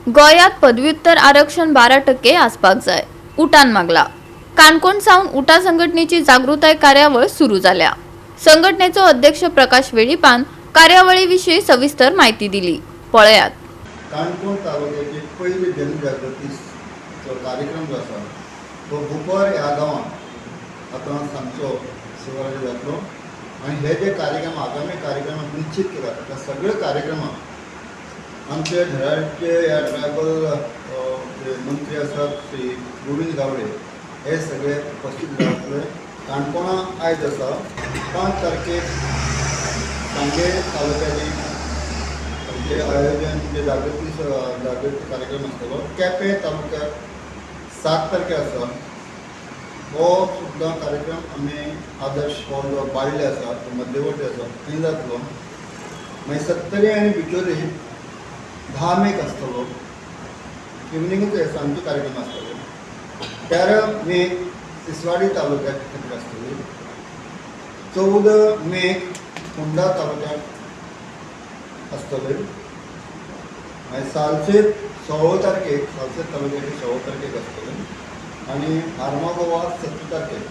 गोयात पदव्युत्तर आरक्षण 12% आसपाक जाय, उठान मागला। काणकोण सावन उठा संघटनेची जागृताय कार्यावळ सुरू जाल्या। संघटनेचो अध्यक्ष प्रकाश वेळीपान कार्यावळीविषयी सविस्तर माहिती दिली। पळयात। काणकोण तालुक्याची पहिली जनजागृती कार्यक्रम जो आसा तो बुपर ह्या गांवांत आतां सांजचो सुवाळो जातलो आनी हे जे कार्यक्रम आगामी कार्यक्रम निश्चित केला त्या सगळे कार्यक्रमां आमचे धडाचे ह्या ट्रायबल मंत्री आसात श्री गोविंद गावडे हे सगळे उपस्थित रावतले। काणकोणा आयज आसा 5 तारखेक सांगे तालुक्याची जे आयोजन जे जागृती कार्यक्रम आसतलो। केपें तालुक्यात 7 तारखे आसा हो सुद्दां कार्यक्रम आमी आदर्श हो जो बाळ्ळे आसा तो मध्यवर्ती आसा थंय जातलो। मागीर सत्तरी आनी बिचोली 10 मेक आसतलो, इवनिंगूच सांजचो कार्यक्रम आसतलो। 13 मेक तिसवाडी तालुक्यात खातीर आसतली। 14 मेक फोंडा तालुक्यात आसतले। मागीर सालसेत 16 तारखेक सालसेत तालुक्याची 16 तारखेक आसतले आनी आर्मागोवा 17 तारखेक।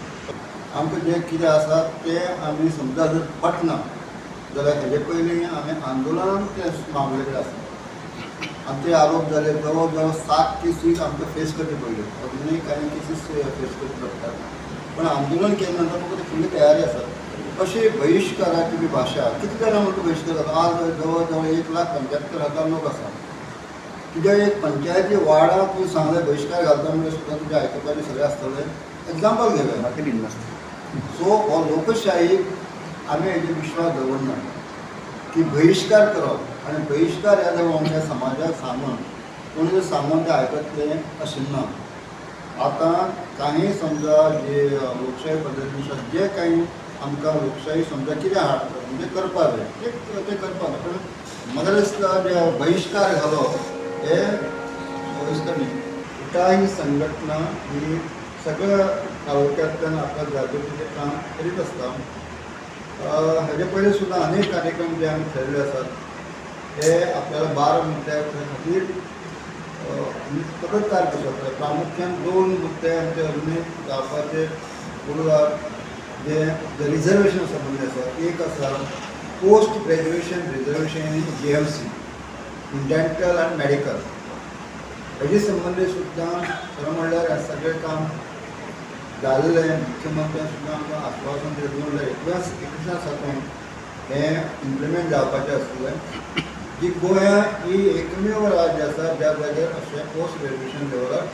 आमकां जें कितें आसा तें आमी समजा जर पटना जाल्यार हेजे पयलीं आमी आंदोलन तें मागलेलें आसा आनी ते आरोप जाले जवळ जवळ 7 केसीस आमकां फेस करचे पडले। अजुनूय कांय केसीस फेस करचे पडटात पण आंदोलन केले नंतर म्हाका फुल्ल तयारी आसा। अशी बहिष्काराची बी भाशा कितले जाणां म्हाका बहिष्कार जाता आज जवळ जवळ 1,75,000 लोक आसा। तुज्या एक पंचायती वाडा तूं सांगलें बहिष्कार घालता म्हणजे सुद्दां तुज्या आयकपाचे सगळें आसतलें। एक्झाम्पल घेवया सो हो लोकशाहीक आमी हेजेर विश्वास दवरना की बहिष्कार करप आनी बहिष्कार ह्या जावं आमच्या समाजाक सांगून कोणी जर सांगून तें आयकतलें अशें ना। आतां काही समजा जे लोकशाही पद्दतीन जे काही आमकां लोकशाही समजा कितें हाडटा म्हणजे करपा जाय तें करपा जाय पण म्हाका दिसता जे बहिष्कार घालप हे सोयीस्कर न्ही। उठा ही संघटना ही सगळ्या तालुक्यांतल्यान आपल्या जागृतीचें काम करीत आसता। हेजे पयलीं सुद्दां अनेक कार्यक्रम जे आमी थरयल्ले आसात हे आपल्याला 12 मुद्द्या खातीर आमी सतत कार्य करता। प्रामुख्यान 2 मुद्दे आमचे अजुनूय जावपाचे उरलात जे रिजर्वेशन संबंदी आसा। एक आसा post graduation reservation in JMC dental आनी मेडिकल हेजे संबंदी सुद्दां खरें म्हणल्यार हें सगळें काम जाल्लें। मुख्यमंत्र्यान सुद्दां आमकां आश्वासन दिलें 2021 साकून हें इम्प्लिमेंट जावपाचें आसलें जी गोंया ही एकमेव राज्य आसा ज्या जाग्यार अशें पोस्ट ग्रॅज्युएशन लेवलार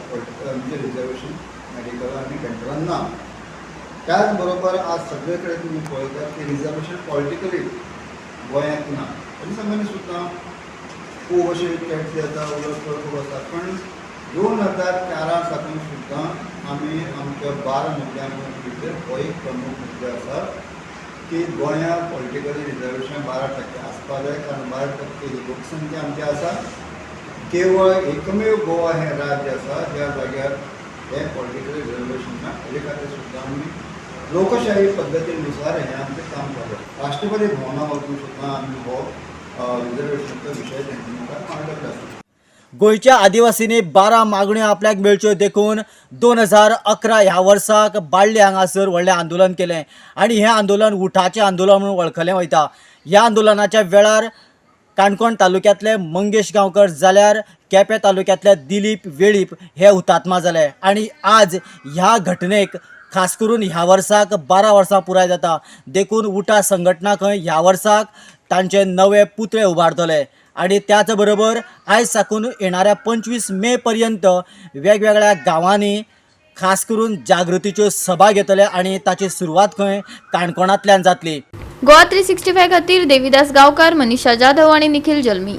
आमचें रिजर्वेशन मेडिकल आनी डेंटलान ना। त्याच बरोबर आज सगळे कडेन तुमी पळयतात की रिजर्वेशन पॉलिटिकली गोंयांत ना। हेजे संबंदी सुद्दां खूब अशे टॅक्स येता उलट खूब आसा पण 2014 साकून सुद्दां आमी आमच्या 12 मुद्द्यां भितर हो एक प्रमुख मुद्दो आसा की गोंयांत पॉलिटिकली रिजर्वेशन 12% आसपा जाय कारण 12% ही लोकसंख्या आमची आसा। केवळ एकमेव गोवा हें राज्य आसा ज्या जाग्यार हें पॉलिटिकली रिजर्वेशन ना। हेजे खातीर सुद्दां आमी लोकशाही पद्दतीनुसार हें आमचें काम चालू। राष्ट्रपती भवना वचून सुद्दां आमी हो रिजर्वेशनचो विशय तेंचे मुखार मांडलेलो आसा। गोयच्या आदिवासींनी 12 मागण्यो आपल्याक मेळच्यो देखून 2011 ह्या वर्साक बाळ्ळे हांगासर व्हडलें आंदोलन केलें आनी हें आंदोलन उठाचें आंदोलन म्हणून वळखलें वयता। ह्या आंदोलनाच्या वेळार काणकोण तालुक्यांतले मंगेश गांवकर जाल्यार केपें तालुक्यांतले दिलीप वेळीप हे हुतात्मा जाले आनी आज ह्या घटनेक खास करून ह्या वर्साक 12 वर्सां पुराय जाता देखून उठा संघटनाक ह्या वर्साक तांचे नवे पुतळे उबारतले आनी त्याच बरोबर आयज साकून येणाऱ्या 25 मे पर्यंत वेगवेगळ्या गांवांनी खास करून जागृतीच्यो सभा घेतले आनी ताची सुरवात खंय काणकोणांतल्यान जातली। गोवा 365 खातीर देविदास गांवकार, मनीषा जाधव आणि निखिल जल्मी।